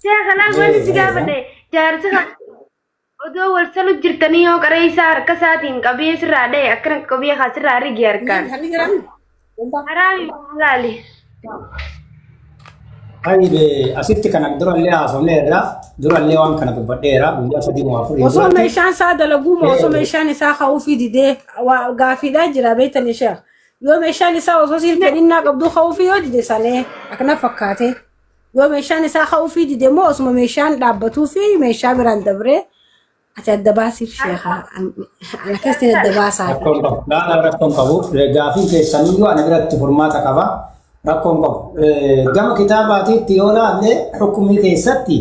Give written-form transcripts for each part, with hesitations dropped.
شيخ لا قول تجابني جارتها ودو ورسلو جرتني يو قريسار كساتين قبيس رادي أكرن قبيه خاسر راري جيركان حرامي مالي طيب أسيت كان درا اللي أصلا لا درا اللي وان كان ببديرا ويا سدي موافق وصو ميشان سادة لقوم وصو ميشان ساخا وفي دي وقافي داجرا بيت النشاخ يوم ميشان سا وصو سير فننا قبضو خوفي يودي دي سالي أكنا فكاتي يوم ميشان ساخا وفي دي مو اسمه ميشان دابتو في ميشان بران دبري أتا الدباسي في شيخة أنا كستين الدباسة لا لا رقم قبو رجافين كيسانيو أنا قرأت فورماتا كذا رقم قبو جم كتاباتي تيولا على حكمي كيساتي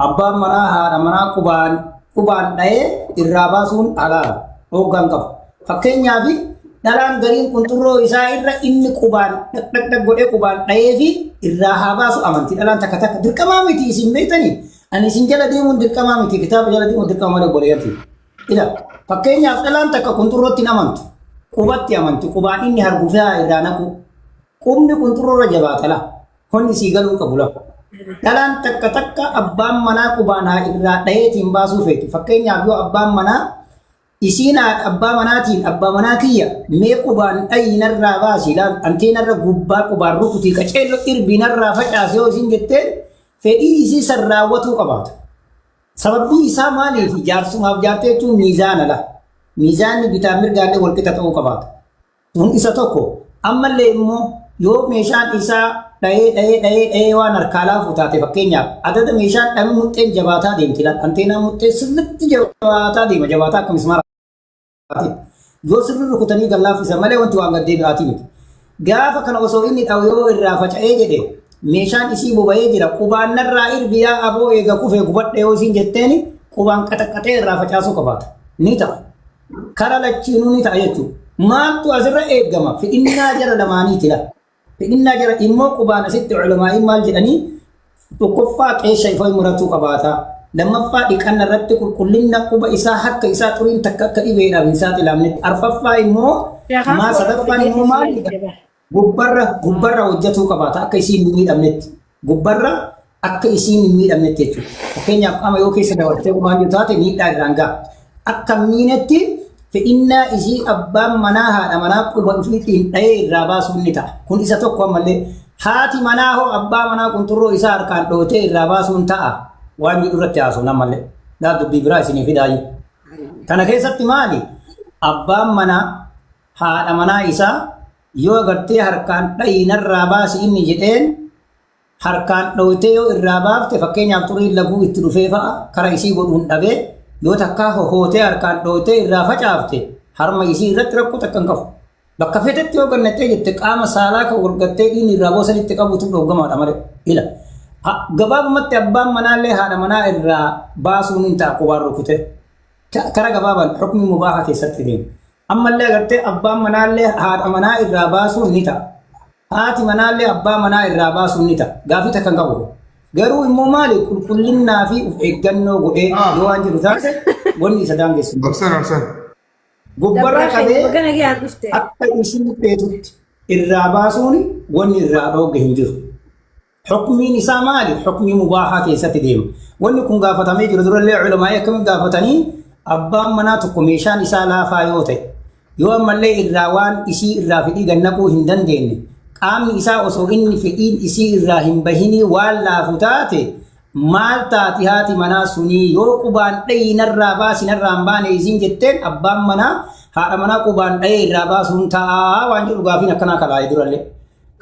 أبا منا هذا منا كوبان الراباسون على أو جانكب فكين يابي dalam garin kunturo isa irra inni kuban dak gode kuban dayefi irra habasu amanti dalam takata dirkama miti isin betani ani sinjala dimun dirkama miti kitab jala dimun dirkama le boriyati ila fakenya dalam takka kunturo tinamantu kubatti amanti kuban inni hargufa idanaku kumni kunturo rajabatala honni sigalu kabula dalam takka abbam mana kubana irra dayeti imbasu fetu fakenya yo abbam mana isina abba manatiya me quban ayna rabasi lan antina ragubba quban rukuti kacelo irbinarra faqase o singette fedi isi sarrawatu qabat sababi isa mali fi jarsu mabjate tu mizan la mizan bitamir gane wolkita to qabat mun isa tokko amma le immo yo meshan isa daye wa narkala futate fakenya adada meshan dami mutten jabata demtilan antena mutte silt jabata de jabata kam ismar yo sirru rukutani galla fi samale wanti wa ngadde ati mit gafa kana oso inni tawyo irra facae jede meshan isi bobaye jira quban narra irbiya abo ega kufe gubadde yo sin jetteni quban katakate irra facasu qabata nita kala lachinu nita ayetu maatu azra egama fi inna jara lamani tila fi inna jara immo quban sitt ulama imal jedani to kuffa qeshay fa muratu qabata لما فادي كان رتك كلنا كوبا إسا حق إسا ترين تكك إبينا من سات الأمن أرفع إمو ما صدق إمو ما غبرة وجهته كباتا أكيسين من أمنت غبرة أكيسين من أمنت تيجو كينيا أما يوكي سنوات وما يتاتي ميت أرانغا أكمينتي فإن إزي أبام مناها أمنا كوبا فلتين أي راباس منتا كن إسا توقع ملي هاتي مناهو أبا منا كنترو إسا أركان دوتي راباس منتا waan irratti haasofna malee daa dubbii biraa isinii fidaayu kana keessatti maali abbaan mana haadha manaa isaa yoo agartee harkaan dhayinarraa baasi inni jedheen harkaan dhoytee yoo irraa baafte fakkeenyaaf xurii laguu itti dhufee fa'a kara isii godhuun dhabee yoo takkaa hohootee harkaan dhoytee irraa facaafte harma isii irratti rakkoo takkan qabu bakka feetetti yoo gannattee jette qaama saalaa kan walgattee dhiinni irraa boosanitti qabuutu dhoggamaadha malee ila gabaabumatti abbaan manaallee haadha manaa irraa baasuun hin ta'a qubaan rukute kara gabaaban hukmi mubaaha keessatti deemu ammallee agartee abbaan manaallee haadha manaa irraa baasuun ni ta'a haati manaallee abbaa manaa irraa baasuun ni ta'a gaafii takkan qabu garuu immoo maali qulqullinnaa fi uf eeggannoo godhee yoo waan jiru taate wanni isa daangessu gubbarra qabee akka isin feetutti irraa baasuun wanni irraa dhoogge hin jiru حكمي نساء مالي حكمي مباحة كيسة ديم واني كن غافتامي جردور اللي علماء كم غافتاني أبام مناتو كميشان نساء لا فايوتي يوم ملي الراوان إسي الرافدي غنقو هندن ديني قام نساء وصوغين فئين إسي الراهم بهيني والا فتاتي مال تاتيهاتي منا سني يو قبان دين الراباس نرامبان إزين جتين أبام منا هذا منا قبان دين الراباس هنتا وانجو غافين كنا كلا يدور اللي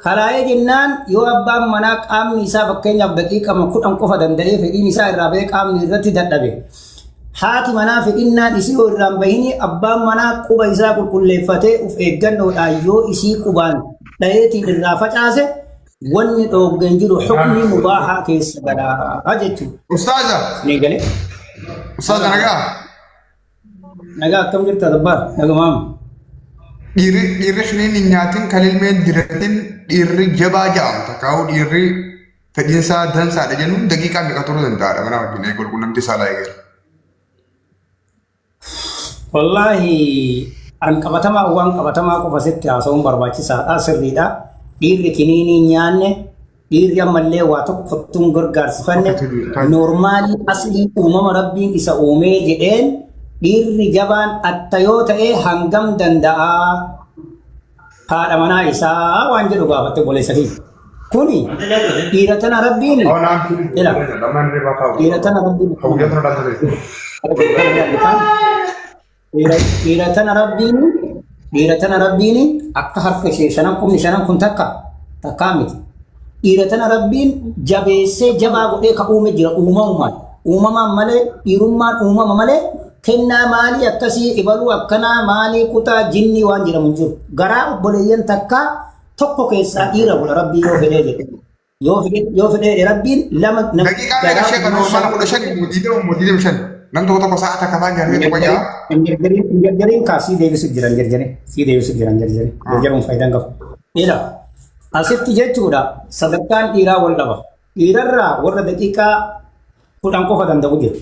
kalaayee jennaan yoo abbaan manaa qaamni isaa fakkeenyaaf daqiiqama 10 qofa danda'ee fedhiin isaa irraa ba'ee qaamni irratti dadhabe haati manaa fedhinnaan isii yoo irraan bahini abbaan manaa quba isaa qulqulleeffatee uf eeggannoodhaan yoo isii qubaan dhayeetiin irraa facaase wanni dhooggen jiru hukmi mubaahaa keessa galaa jechuudha. Ustaaza. Ni galee. Ustaaza nagaa. Nagaa akkam jirta dabbaar nagamaam. Dhiirri suniin hin nyaatin kan ilmeen diratin dhiirri jabaa ja'amu takkaa'u dhiirri fedhiinsaa dansaadha jennuun daqiiqaa meeqa turuu danda'aadha mana wajjin qulqullumti saalaa eegala. Wallaahi an qabatamaa waan qabatamaa qofa sitti haasa'uun barbaachisaadha sirriidha. Dhiirri kiniinii nyaanne dhiirri ammallee waa tokko kottuun gargaarsifanne noormaalii aslii uumama rabbiin isa uumee jedheen dhiirri jabaan atta yoo ta'e hangam danda'a haadha manaa isaa waan jedhu gaafatte boleessanii. Kuni dhiira tana rabbiin dhiira tana rabbiin dhiira tana rabbiin akka harka ishee shanan qubni shanan kun takkaa miti. Dhiira tana rabbiin jabeessee jabaa godhee ka uume jira uumamaan malee dhiirummaan uumama malee kennaa maalii akkasii ibaluu akkanaa maalii kutaa jinnii waan jedhamu jiru. Garaa obboleeyyan takkaa tokko keessaa dhiira godha rabbii yoo fedhee jedhe. Yoo fedhee rabbiin lama nama nam tokko sa'a takka faan jaarree tokko jaa. Jarjariin kaasii deebisuu jiran jarjaruun faayidaan qabu. Dhiira asitti jechuudha sadarkaan dhiiraa wal dhaba. Dhiirarraa warra daqiiqaa 10 qofa danda'u jira.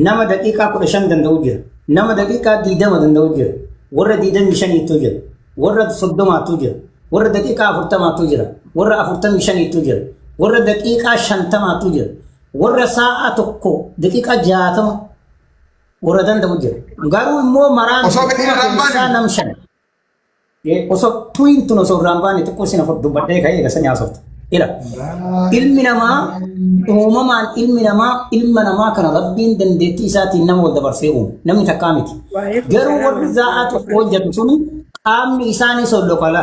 Nama daqiiqaa 15 danda'u jira. Nama daqiiqaa 20 danda'u jira. Warra 25 jira. Warra 30 jira. Warra daqiiqaa 40 jira. Warra 45 jira. Warra daqiiqaa 50 jira. Warra sa'a tokko daqiiqaa 60 warra danda'u jira. Garuu immoo maraan isaa nam shan. Osoo tuwintun osoo irraan baane xiqqoo isin afur dubbadhee ka'ee eega sanii haasofta. Ilmi namaa uumamaan ilma namaa kana rabbiin dandeettii isaatiin nama wal dabarsee uume. Namni takkaa miti. Garuu warri sa'a tokko hojjetu suni qaamni isaanii solloqala.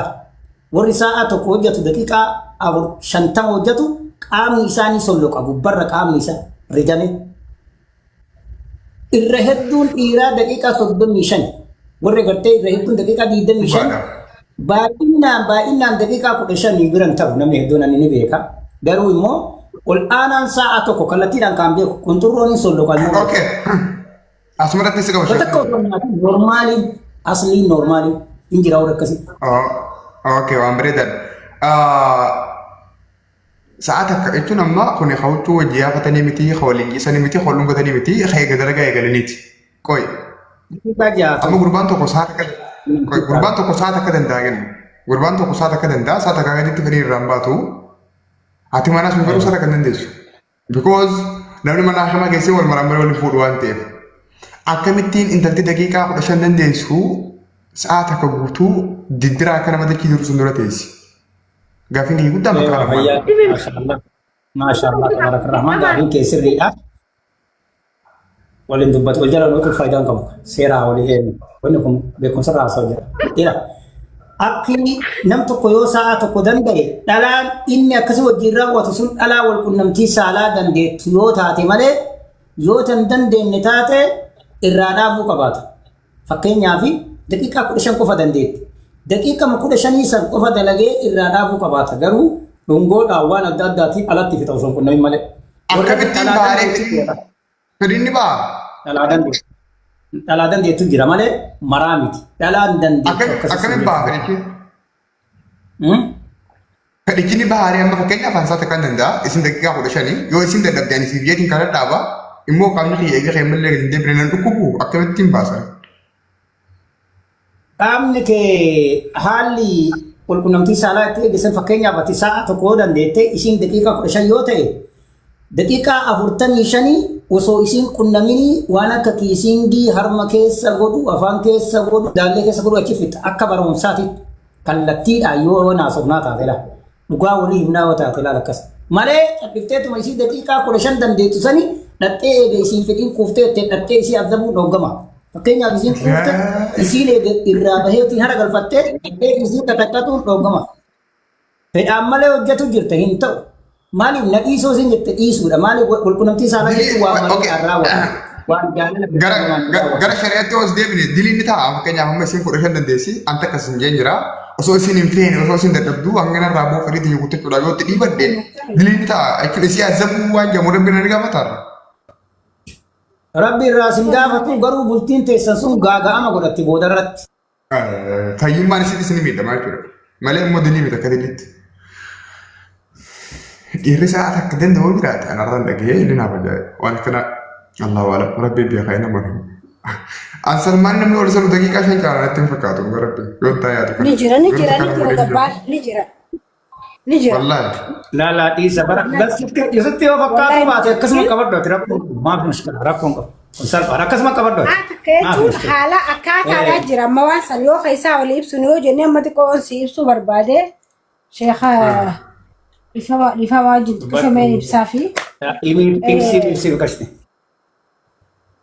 Warri sa'a tokko hojjetu daqiiqaa 50 hojjetu qaamni isaanii solloqa gubbarra qaamni isaa rijame. Irra hedduun dhiiraa daqiiqaa 35 warra gartee irra hedduun daqiiqaa 25 baay'inaan daqiiqaa 15 biran ta'u namni hedduun ani ni beeka. Garuu immoo ol aanaan sa'a tokko kallattiidhaan kan beeku kunturroon solloqal moo. Okay. Asumarratti si qaba. Tokko normaalii aslii normaalii injira warra akkasii. Okay waan bareedan. Sa'a takka jechuun amma kun hawwachuu wajji yaafatanii miti hawaliin geessanii miti hawluun gatanii miti eega dalagaa eegalaniiti. Qoy. Amma gurbaan tokko sa'a takka danda'a kennu. Gurbaan tokko sa'a takka danda'a sa'a takka gaditti fedhii irraan baatu. Ati manaas nu garuu sa'a takka dandeessu. Because namni mana shamaa keessee wal maraan waliin fuudhu waan ta'eef. Akkamittiin intalti daqiiqaa 15 dandeessu sa'a takka guutuu diddiraa akka nama dachii jiru sun dura teessi. Gaaffiin kiyya guddaa maqaa lamaa. Maashaallah tabarakallah gaaffiin kee sirriidha. Waliin dubbatu wal jala nuti faayidaan qabu. Seeraa walii eenyu. Wanni kun beekumsa irraa haasa'u jira. Akki nam tokko yoo sa'a tokko danda'e dhalaan inni akkasii wajjin raawwatu sun dhalaa wal qunnamtii saalaa dandeettu yoo taate malee yoo tan dandeenye taate irraa dhaabuu qabaata. Fakkeenyaaf daqiiqaa 15 qofa dandeetti. Daqiiqa 15 san qofa dalagee irraa dhaabuu qabaata. Garuu dhungoodhaan waan adda addaatiin alatti fita osoo hin qunnamin malee. Akkamittiin baaree fedhiin ni ba'a. Dhalaa dandeettu jira malee maraa miti. Dhalaan dandeettu akkamiin ba'a fedhichi? Fedhichi ni baharee amma fakkeenyaaf ansaa takka danda'a isin daqiiqaa 15 yoo isin dadhabdeen isiif jeetiin kana dhaaba immoo qaamni kiyya eega keemmallee gadi deebiin nan dhukkubu akkamittiin baasa? Qaamni kee haalli walqunnamtii saalaa itti eegsisan fakkeenyaaf ati sa'a tokko dandeette isin daqiiqaa 15 yoo ta'e daqiiqaa 45 osoo isin qunnaminii waan akka kiisingii harma keessa godhu afaan keessa godhu daallee keessa godhu achi fixa akka barumsaati kallattiidhaan yoo naasofnaa taatela dhugaa walii himnaa yoo taatela akkas malee dhibteetuma isii daqiiqaa 15 dandeettu sani dhattee eega isiin fedhiin kuuftee itti dhattee isii azabuu dhoggama. Fakkeenyaaf isiin kuufte isiin irraa baheetiin hara galfattee dhattee isiin katakkatuun dhoggama. Fedhaan malee hojjetu jirte hin ta'u. Maaliif na dhiisoo isin jette dhiisuudha. Maaliif walqunnamtii saalaa jechuun waan malee raawwatu. Waan jaalala. Gara shari'aatti os deebine diliin ni ta'a. Fakkeenyaaf amma isin 15 dandeessi anta akkas hin jeen jira. Osoo isin hin feene osoo isin dadhabduu hangana irraa boo fedhii tiyya guuttachuudhaaf yoo itti dhiibadde diliin ni ta'a. Jechuun isii azabuu waan jedhamu rabbiin ni gaafataarra. Rabbi irraa isin gaafatu garuu bultiin teessan sun gaaga'ama godhatti booda irratti. Fayyummaan isin miidhamaa jechuudha. Malee immoo dilii miti akka diliitti. Dhiirri sa'a takka danda'uu jiraate anarraan dhagahee inni naaf ajaa'iba. Waan kana Allah waala rabbi beekaa nama hin. Ansalmaan namni ol sanu daqiiqaa 5 caalaa natti hin fakkaatu rabbi yoo ta'e yaadu. Ni jira gabbaan ni jira. نجرا والله لا دي سبرا بس يستي وفكاتو باتي كسم كبر دوت ركون ما في مشكلة ركون وصل ركز ما كبر دوت كيتون حالا أكاتا نجرا ما وصل يو خيسا ولا يبسو نيو جنيه ما تكون سيبسو بربادة شيخ لفا واجد كشمين بسافي إيمي بيمسي بكشتي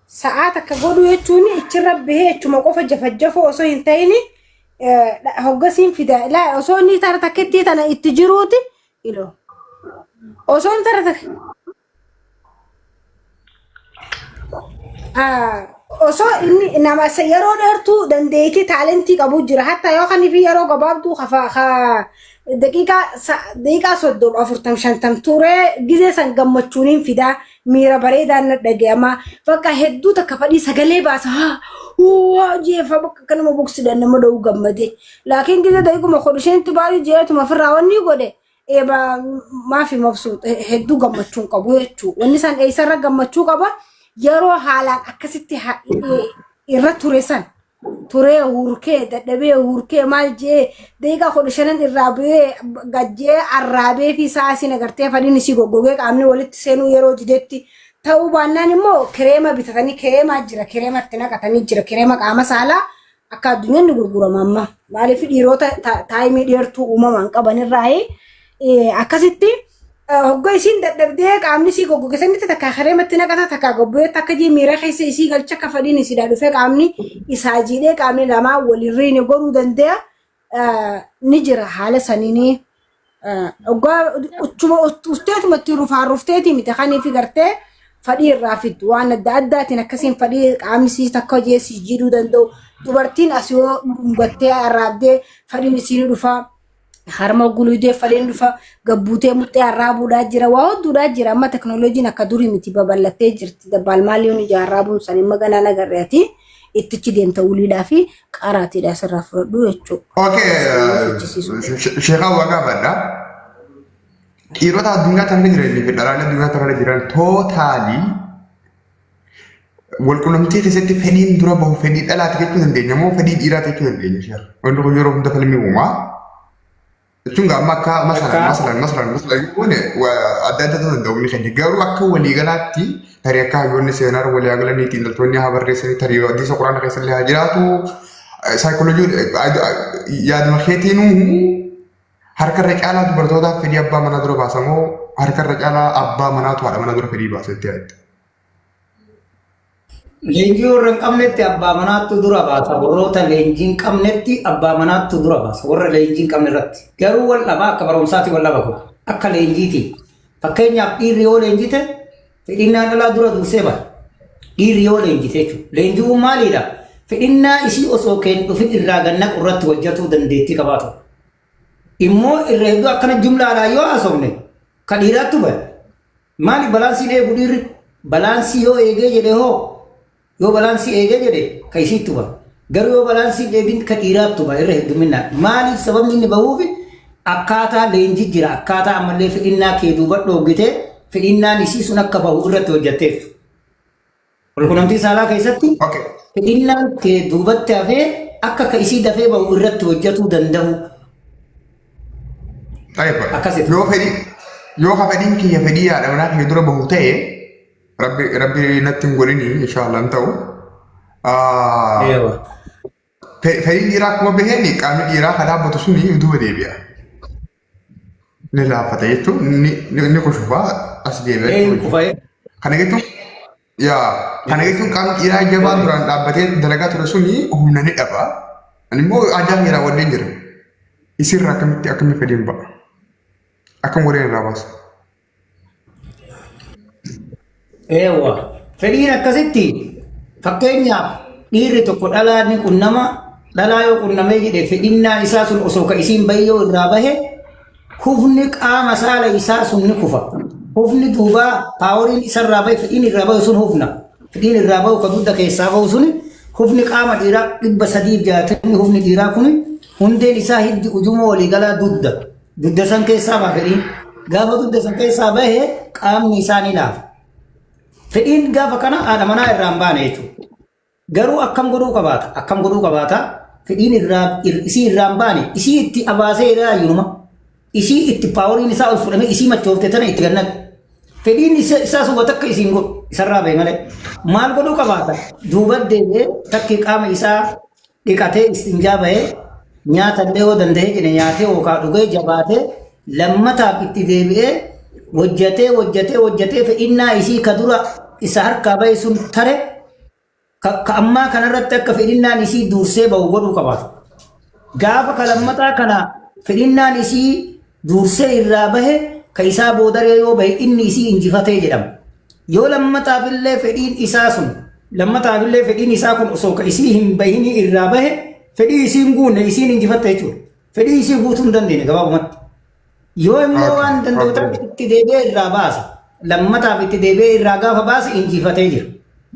ساعات كقولوا يجوني يتشرب به يجوا موقف جفجفه وصو ينتهيني هوجسين في ده لا وصو إني ترى تكتي أنا يتجروتي إلو وصو إني ترى وصو إني إنما سيارو درتو دنديتي تعلنتي كابو جرا حتى يوخني في يارو قبابتو خفا دقيقة صدوم أفرتم شنتم توري جزء سنجمعونين في ده ميرا بريدا ندقيما فكا هدو تكفدي سجلي بس ها هو جي فبك كانوا مبوكس ده نمدو جمدي لكن جزء دقيقة ما خلصين تبالي جيت ما في راوني قده إيه ما في مبسوط هدو جمعون كابو يتشو والنسان أي سر جمعون كابا يروح على أكستي إرتوريسان توري هوركي دبي هوركي مال جي ديغا خدشنن الرابي غجي الرابي في ساسي نغرتي فدي نسي غوغوغي قامني ولت سينو يرو جدتي تو باناني مو كريمه بيتتني كريمه جرا كريمه تنا كتني جرا كريمه قام سالا اكا دنيا نغرغرو ماما مالي في ديرو تايمي ديرتو وما من قبن راي اكاسيتي هوغا سين دبدي قامني سي غوغوغي سنت تكا كريمه تنا كتا تكا غوبو تكجي ميرا خيسي سي غلچ كفدي نسي دادو في قامني إساجيني قامني لما وليريني قولوا دنديا نجرا حالة سنيني أوقا أستاذ متيرو فعرفتي متخاني في قرتي فريق رافد وانا دادات نكسين فريق عامسي تكوجي سجيرو دندو تبرتين أسيو مغتي الرابدي فريق نسيني رفا harma gulude falen dufa gabbute mutte arabu da jira waadu da jira amma technology na kaduri miti babalate jirti da balmaliyon jarabu sanin magana na garrati ittichi den tawlida fi qarati da sarrafu do yecho okay sheekha waga badda dhiirota addunyaa tan jiran fi dhalaa addunyaa tan jiran totally walqunnamtii keessatti fedhiin dura bahu fedhii dhalaati jechuu dandeenya moo fedhii dhiiraati jechuu dandeenya sheekha wanti kun yeroo hunda falmii uumaa Cuma maka masalah ini ada tu ni kan juga orang aku wali galati hari aku yang senar wali agak ni tinggal tuanya habar resmi hari di sekolah nak kesal hajar tu psikologi ya di makheti nu harkar rejala tu berdoa fidi abba mana dulu bahasamu harkar rejala abba mana tu ada mana dulu fidi bahasa tiada Lenji orang kamnetti abba manattu dura baasa warroota leenjiin kamnetti abba manattu dura baasa warra leenjiin kamnerratti garuu wal dhabaa akka barumsaati wal dhaba kun akka leenjiiti fakkeenyaaf dhiirri yoo leenjite fedhinnaan dhalaa dura dursee bara dhiirri yoo leenjite jechuudha leenji'uun maaliidha fedhinnaa isii osoo keen dhufin irraa ganna irratti hojjetuu dandeettii qabaatu immoo irra hedduu akkana jumlaadhaan yoo haasofne ka dhiiraattu bara maali balaansii eegu dhiirri balaansii yoo eegee jedhe hoo yoo balaansii eegee jedhe ka isiittu bara garuu yoo balaansii deebiin ka dhiiraattu bara irra hedduminaan maaliif sababni inni bahuufi akkaataa leenji jira akkaataa ammallee fedhinnaa kee duuba dhoogitee fedhinnaan isii sun akka bahu irratti hojjetteef walqunnamtii saalaa keessatti fedhinnaan kee duubatti hafee akka ka isii dafee bahu irratti hojjetuu danda'u akkasitti yoo ka fedhiin kiyya fedhii yaadha manaa kee dura bahu ta'e Rabbi nanti ngolini insyaallah tahu. Fedhiin dhiiraa akkuma baheen qaamni dhiiraa kan dhaabbatu suni duuba deebi'a. Ni laafata jechuun ni kushufaa as deebi'a. Kana jechuun qaamni dhiiraa jabaan duraan dhaabbatee dalagaa ture suni humna ni dhaba. Ani immoo ajaan jira waliin jira. Isirraa akkamitti fedhiin ba'a? Akkam waliin irraa baasa? Ewa, fedhiin akkasitti fakkeenyaaf dhiirri tokko dhalaan kun nama dhalaa yoo qunnamee jedhe fedhinnaan isaa sun osoo ka isiin bayyoo irraa bahe hufni qaama saala isaa sun ni kufa. Hufni duubaa paaworiin isarraa bahe fedhiin irraa bahu sun hufna. Fedhiin irraa bahu ka dugda keessaa bahu sun hufni qaama dhiiraa 360 hufni dhiiraa kun hundeen isaa hiddi ujuma waliigalaa dugda. Dugda san keessaa baha fedhiin. Gaafa dugda san keessaa bahe qaamni isaa ni laafa. Fedhiin gaafa kana haadha manaa irraa hin baane jechuudha. Garuu akkam godhuu qabaata? Fedhiin isii irraa hin baane isii itti abaasee irraa yinuma. isii itti paaworiin isaa ol fudhame isii machoofte tana itti gannaq. Fedhiin isaa sun takka isiin godhu isarraa ba'e malee. Maal godhuu qabaata? Duuba deebi'ee takki qaama isaa dhiqatee istinjaa ba'ee nyaata illee yoo danda'e jedhe nyaatee yookaan dhugee jabaatee lammataaf itti deebi'ee hojjatee fedhinnaa isii ka dura isa harkaa ba'e sun tare ka ammaa kanarratti akka fedhinnaan isii dursee ba'u godhuu qabaata. Gaafa ka lammataa kana fedhinnaan isii dursee irraa bahe ka isaa boodaree yoo bahe inni isii injifatee jedhama. Yoo lammataafillee fedhiin isaa kun osoo ka isii hin bahinii irraa bahe fedhii isiin guunne isiin injifatte jechuudha. Fedhii isii guutuu hin dandeenye gabaabumatti. Yoo immoo waan danda'uudhaaf itti deebi'ee irraa baase lammataaf itti deebi'ee irraa gaafa baase injifatee jira.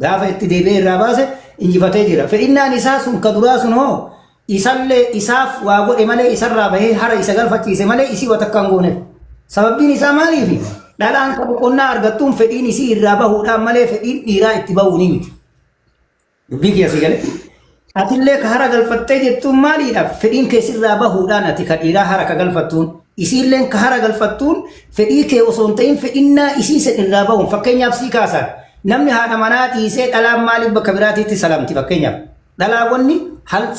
Gaafa itti deebi'ee irraa baase injifatee jira. Fedhinnaan isaa sun ka duraa sun hoo isallee isaaf waa godhe malee isarraa bahee hara isa galfachiise malee isii waa takka hin gooneef. Sababbiin isaa maaliifi? Dhalaan ka boqonnaa argattuun fedhiin isii irraa bahuudhaan malee fedhiin dhiiraa itti bahuu ni miti. Dubbii kiyya galee. Atillee ka hara galfattee jettuun maaliidhaaf? Fedhiin keessirraa bahuudhaan ati ka dhiiraa hara ka galfattuun isiilleen ka hara galfattuun fedhii kee osoo hin ta'in fedhinnaa isii isa irraa bahuun fakkeenyaaf sii kaasaan namni haadha manaa dhiisee dhalaan maaliif bakka biraatiitti salamti fakkeenyaaf. Dhalaawwanni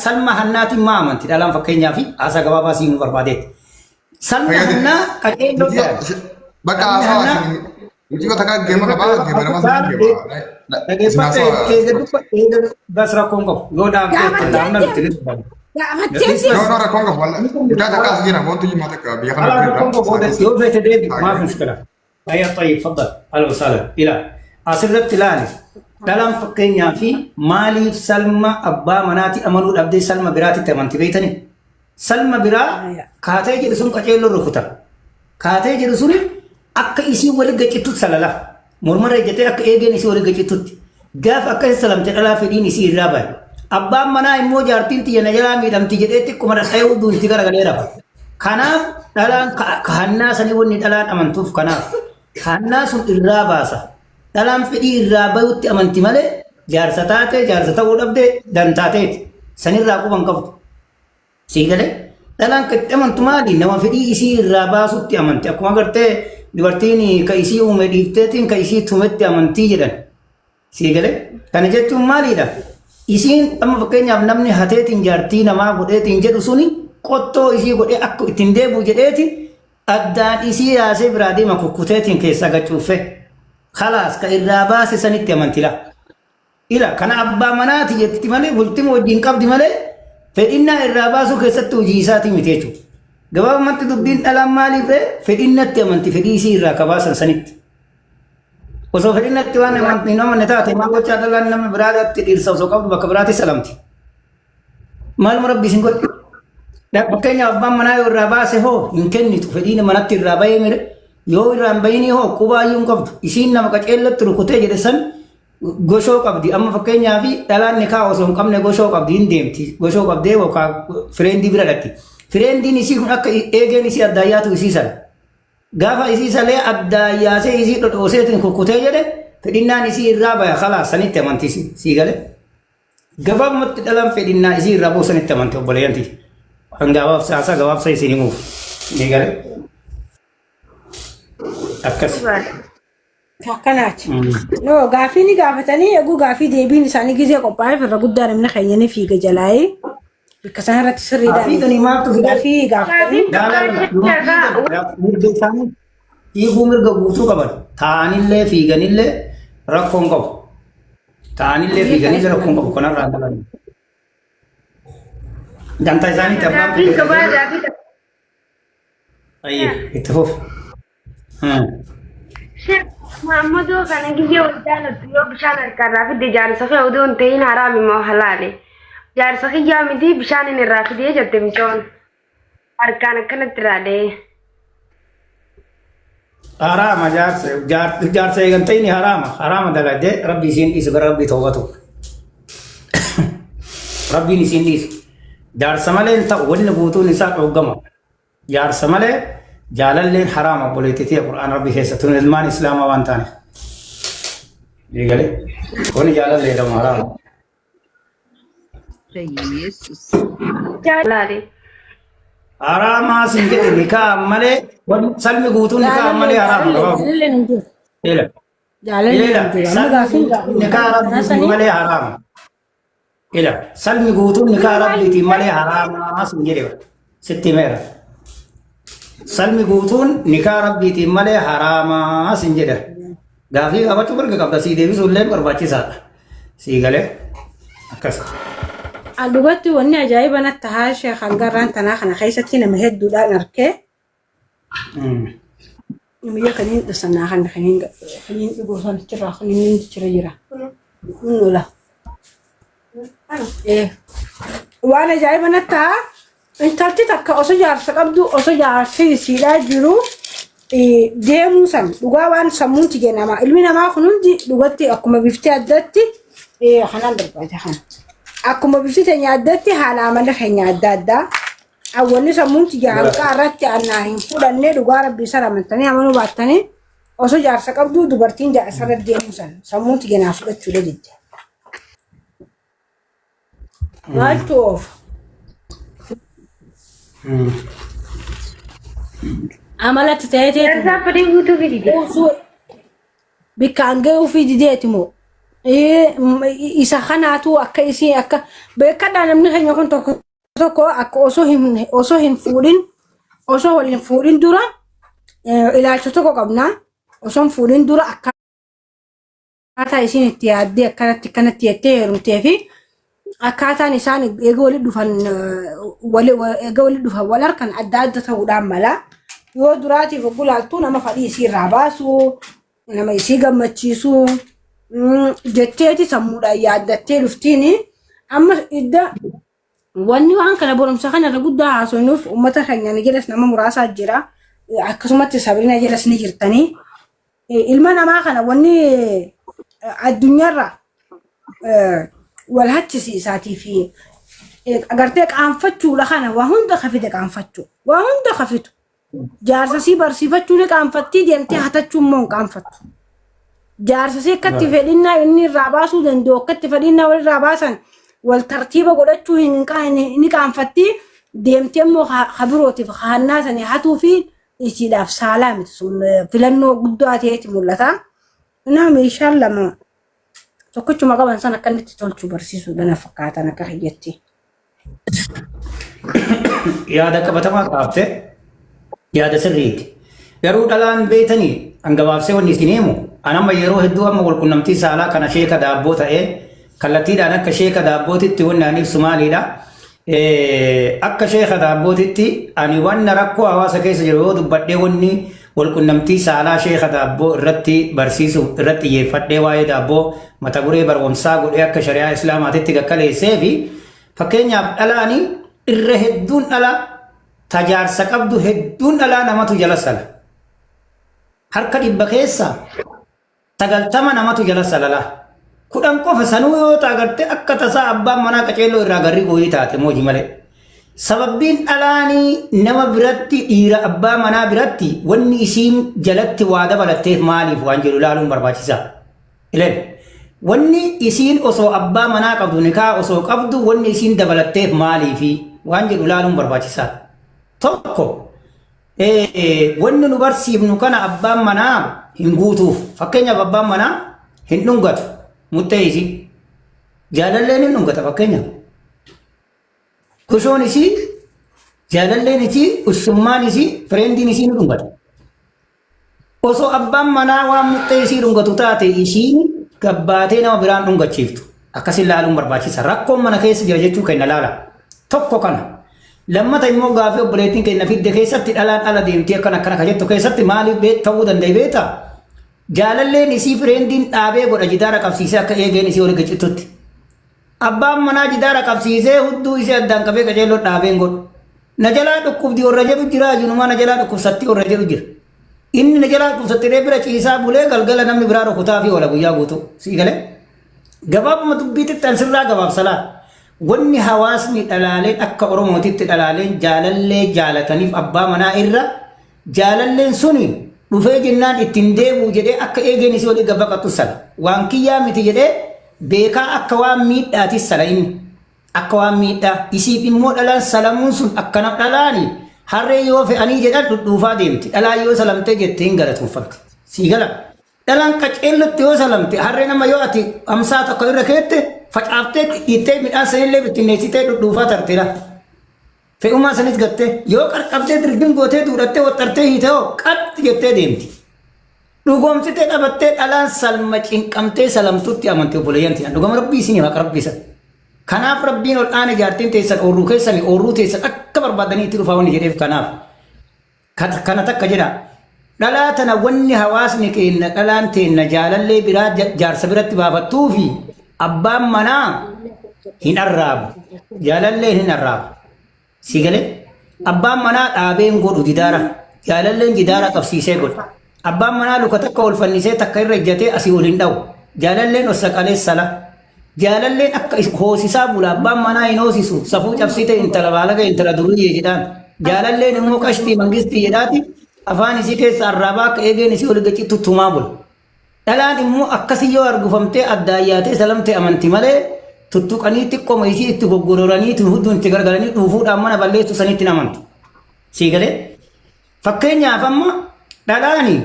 salma hannaatiin maa amanti dhalaan fakkeenyaaf haasaa gabaabaa siin nu barbaadeetti. Salma hannaa qaceelloo bakka haasaa hojii bakka geema qabaa geema nama sana geema. Bas rakkoon qabu yoo dhaabdee dhaabna bitti ni dhufamu. No, rakkoon qabu walla. Idaa takka as jira wantu jimaa takka biyya kana bira. Yoo feete deebi maaf mushkila. Ayya tayyib faddal alwa sala ila asirratti ilaali. Dhalaan fakkeenyaa fi maaliif salma abbaa manaati amanuu dhabdee salma biraatitti amanti beeytanii? Salma biraa kaatee jedhu sun qaceelloo rukuta. Kaatee jedhu suni akka isii waliin gaccittutti salala. Mormara ejjatee akka eegeen isii waliin gaccittutti. Gaafa akkasi salamte dhalaa fedhiin isii irraa bahe. Abbaan manaa immoo jaartiin xiyya na jalaa miidhamti jedhee xiqquma dhadha'ee hudduu itti garagalee rafa. Kanaaf dhalaan kahannaa sanii wanni dhalaan amantuuf kanaaf kahannaa sun irraa baasa. Dhalaan fedhii irraa bayutti amanti malee jaarsa ta'uu dhabdee dantaateeti. Sanirraa quban qabdu. Sii galee dhalaan kan itti amantu maali? Nama fedhii isii irraa baasutti amanti. Akkuma agartee dubartiin ka isii uume dhiifteetiin ka isii tumetti amantii jedhan. Sii galee kana jechuun maaliidha? Isiin amma fakkeenyaaf namni hateetiin jaartii namaa godheetiin jedhu suni qottoo isii godhee akka ittiin deebi'u jedheeti addaan isii yaasee biraa deema kukkuteetiin keessaa gacuufe. Khalaas ka irraa baase sanitti amantila. Ila kana abbaa manaati jetti malee bultima wajjin qabdi malee fedhinnaa irraa baasuu keessatti hojii isaatii miti jechuudha. Gabaabumatti dubbiin dhalaan maaliif fedhinnatti amanti fedhii isii irraa kabaasan sanitti. Osoo fedhinnatti waan hin amanne taate maal gochaa dhalaan nama biraatti dhirsa osoo qabdu bakka biraatti salamti. Maaluma rabbi isin godhe? Fakkeenyaaf abbaan manaa yoo irraa baase hoo hin kennitu fedhiin manatti irraa bahee mire yoo irraa hin bahinii hoo qubaayyuu hin qabdu. Isiin nama qaceellatti rukutee jedhe san goshoo qabdi. Amma fakkeenyaaf dhalaan nikaa osoo hin qabne goshoo qabdi hin deemti. Goshoo qabdee yookaan fireendii bira dhatti. Fireendiin isii kun akka eegeen isii addaayyaatu isii sana. Gaafa isii salee addaayyaasee isii dhodhooseetiin kukkutee jedhe fedhinnaan isii irraa baya khalaas sanitti amanti sii galee. Gabaabumatti dhalaan fedhinnaa isii irraa boosanitti amanti obboleeyyanti. Gabaabsa isin himuuf ni galee. Akkas. Akkanaati. No gaafii ni gaafatanii eeguu gaafii deebiin isaanii gizee qophaa'eef irra guddaa namni keenya fiiga jalaa'ee bakka sana irratti sirriidhaan. Fiiganii maaltu gaafii gaafatanii. Fiiguu mirga guutuu qaban. Taa'anillee fiiganillee rakkoon qabu. Taa'anillee fiiganillee rakkoon qabu kanarraa galan. Gantaa isaanii tabbaan. Ayyee itti fufu. Muhammadu kana gizee wajjaalatu yoo bishaan harkarraa fidde jaarsa kee odoo hin ta'in haraami moo halaale? Jaarsa kiyyaa miti bishaan inni irraa fidee jette micoon. Harkaan akkanatti raadhee. Haraama jaarsa eegan ta'in haraama dalagdee rabbi isiin dhiisu gara rabbii to'atu. Rabbiin isiin dhiisu. Jaarsa malee hin ta'u wanni guutuun isaa dhoggama. Jaarsa malee jaalalleen haraama obboleettiitii Qur'aan rabbi keessattuu ilmaan islaamaa waan taane. Eegalee wanni jaalallee jedhamu haraama. Jaalale. Haraama sinjete nikaa malee salmi guutuun nikaa malee haraama qabamu. jaalallee hin jiru. Ila Jaalallee ila hin jiru. Amma salmi gaafiin guutuun nikaa rabbiitiin gaafii malee haraama. Ila salmi guutuun nikaa rabbiitiin malee haraama sinjete sitti meera. Salmi guutuun nikaa rabbiitiin malee haraama sinjete. Gaafii qabachuu mirga qabda sii deebisuullee barbaachisaadha. Sii galee akkas. dhugatti wanni ajaa'iba natti haa sheekan garraan tanaa kana keessatti nama hedduudhaan arkee biyya kaniin dhasannaa kan kaniin dhuguu san jira kaniin jira jira nuula waan ajaa'iba natti haa intalti takka osoo jaarsa qabdu osoo jaarsi isiidhaa jiru deemuu san dhugaa waan sammuuti jennama ilmi namaa kun hundi dhugatti akkuma biftee addatti kanaan darbaate kana. Akkuma bifti teenya addatti haala amala keenya adda addaa awwalli sammuuti jaarqaa irratti annaa hin fudhannee dhugaa rabbii sana amantanii amanuu baattanii osoo jaarsa qabdu dubartiin jaarsa deemu san sammuuti ganaa fudhachuudha jette. Maaltu oofa? Amalatti ta'ee Jarsaa fadii guutuu fidi. bikkaan ga'uu fi dideeti moo? Isa kanaatu akka isii akka beekadhaa namni keenya kun tokko akka osoo hin fuudhin osoo waliin fuudhin dura ilaalcha tokko qabna osoo hin fuudhin dura akkaataa isiin itti yaaddee akkanatti jettee heerumtee fi akkaataan isaan eega walitti dhufan wal harkan adda adda ta'uudhaan mala yoo duraatiif gulaaltuu nama fadhii isii irraa baasu nama isii gammachiisu. Jetteeti sammuudhaan yaaddattee dhuftiini amma idda wanni waan kana barumsa kanarra guddaa haasofnuuf uummata keenya ni jedhas nama muraasaa jira akkasumatti sabrina jedhas ni jirtanii ilma namaa kana wanni addunyaarra wal hachisiisaatii fi agartee qaanfachuudha kana waa hunda kafite qaanfachuu waa hunda kafitu jaarsasii barsiifachuu ni qaanfattii deemtee hatachuu immoo hin qaanfattu. Jaarsasii akkatti fedhinnaa inni irraa baasuu danda'u akkatti fedhinnaa walirraa baasan wal tartiiba godhachuu ni qaanfatti deemtee immoo habirootiif haannaa sanii hatuu fi isiidhaaf saalaa miti sun filannoo guddaa ta'eeti mul'ata. Naa meeshaan lama tokkochuma qaban san akka inni tolchuu barsiisuudhaan fakkaatan akka hiyyatti. Yaada qabatamaa qaabte yaada sirriiti. Garuu dhalaan beetanii hangabaabsee wanni isin himu anama yeroo hedduu amma walqunnamtii saalaa kana sheeka daabboo ta'ee kallattiidhaan akka sheeka daabbootitti wanni ani ibsu maalidha. Akka sheeka daabbootitti ani wanna rakkoo hawaasa keessa jiru yoo dubbadhee wanni walqunnamtii saalaa sheeka daabboo irratti barsiisu irratti xiyyeeffadhee waa'ee daabboo mata duree barumsaa godhee akka shari'aa islaamaatitti gakkaleessee fi fakkeenyaaf dhalaanii irra hedduun dhala tajaarsa qabdu hedduun dhalaa namatu jala sala. Harka dhibba keessa 90 namatu jala salala. 10 qofa sanuu yoo taagarte akka tasaa abbaan manaa qaceelloo irraa garri gooyii taate mooji malee. Sababbiin dhalaanii nama biratti dhiira abbaa manaa biratti wanni isiin jalatti waa dabalatteef maaliif waan jedhu ilaaluun barbaachisaa. Ileen wanni isiin osoo abbaa manaa qabdu nikaa osoo qabdu wanni isiin dabalatteef maaliifi waan jedhu ilaaluun barbaachisaa. Tokko wanni nu barsiifnu kana abbaan manaa hin guutuuf fakkeenyaaf abbaan manaa hin dhungatu muttee isii jaalalleen hin dhungata fakkeenyaaf kushoon isii jaalalleen isii ushummaan isii fireendiin isii ni dhungata osoo abbaan manaa waan muttee isii dhungatu taate isiin gabbaatee nama biraan dhungachiiftu akkasin laaluun barbaachisa rakkoon mana keessa jira jechuu kenna laala tokko kana lammata immoo gaafii obboleettiin keenya fidde keessatti dhalaan ala deemtee akkana jettu keessatti maaliif ta'uu danda'e beekta jaalalleen isii fireendiin dhaabee godha jidaara qabsiisee akka eegeen isii waliin gaccitutti abbaan manaa jidaara qabsiisee hudduu isii addaan qabee qaceelloo dhaabeen godhu na jalaa dhukkubdi warra jedhu jira jirumaa na jalaa dhukkubsatti warra jedhu jira inni na jalaa dhukkubsatti bira ciisaa bulee galgala namni biraa rukutaa fi wala guyyaa guutuu sii galee gabaabuma dubbiitti ansirraa gabaabsalaa. Wanni hawaasni dhalaaleen akka Oromootitti dhalaaleen jaalallee jaalataniif abbaa manaa irra jaalalleen suni dhufee jennaan ittiin deebi'u jedhee akka eegeen isii walii gabbaqatu sala waan kiyyaa miti jedhee beekaa akka waan miidhaatis sala inni akka waan miidhaa isiif immoo dhalaan salamuun sun akkana dhalaani harree yoo fe'anii jedhan dhudhuufaa deemti dhalaa yoo salamtee jettee hin galatuunfamti sii gala dhalaan qaceellotti yoo salamte harree nama yoo ati amsaa tokko irra keette facaaftee dhiittee midhaan sanillee bittinneessitee dhudhuufaa tartira fe'umaa sanis gattee yoo qarqabtee dirgin gootee duudhattee waxxartee hiitee hoo qaxxi jettee deemti dhugoomsitee dhabattee dhalaan salma cinqamtee salamtutti amantee obboleeyyanti dhugama rabbii isinii haqa rabbisa kanaaf rabbiin ol aana jaartiin teessan oorruu keessanii oorruu teessan akka barbaadanii itti dhufaa wanni jedheef kanaaf kana takka jedha dhalaa tana wanni hawaasni keenya dhalaan teenna jaalallee biraa jaarsa biratti baafattuu fi abbaan manaa hin arraabu jaalallee hin arraabu si galee abbaan manaa dhaabeen godhu didaara jaalalleen didaara qabsiisee godha abbaan manaa luka takka ol fannisee takka irra ejjatee asii ol hin dhawu jaalalleen ossa qaleessala jaalalleen akka hoosisaa bula abbaan manaa hin hoosisu safuu cabsite intala baalaga intala duruyyee jedhaan jaalalleen immoo qashtii mangistii jedhaati afaan isii keessa arraabaa akka eegeen isii ol gaci tuttumaa bula dhalaan immoo akkasii yoo argufamtee addaayyaatee salamtee amanti malee tuttuqanii xiqqooma isii itti goggororanii hunduu itti gargaranii dhuufuudhaan mana balleessu sanitti hin amantu sii galee fakkeenyaaf amma dhalaani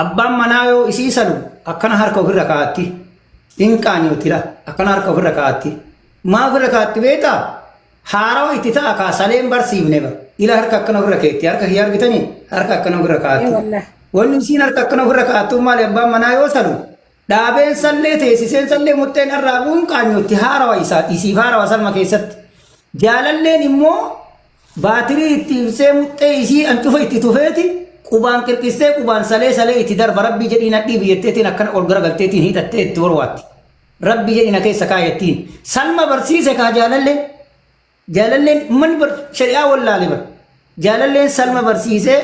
abbaan manaa yoo isii salu akkana harka ofirra kaa'atti dinqaan yoo tira akkana harka ofirra kaa'atti maa ofirra kaa'atti beektaa haarawa itti ta'a kaasaleen barsiifne bara ila harka akkana ofirra keetti harka kiyyaa argitanii harka akkana ofirra kaa'atti wanni isiin harka akkana ofirra kaa'attu maali abbaan manaa yoo salu dhaabeen sallee teessiseen sallee murteen arraabuu hin qaanyootti haarawa isaa isiif haarawa salma keessatti jaalalleen immoo baatirii itti ibsee muxxee isii ancufa itti tufeeti qubaan qirqistee qubaan salee itti darba rabbii jedhiin hadhii biyyatteetiin akkana ol garagalteetiin hidhattee itti warwaatti rabbii jedhiina keessa kaayattiin salma barsiise kaa jaalalleen man shari'aa wallaale bar jaalalleen salma barsiisee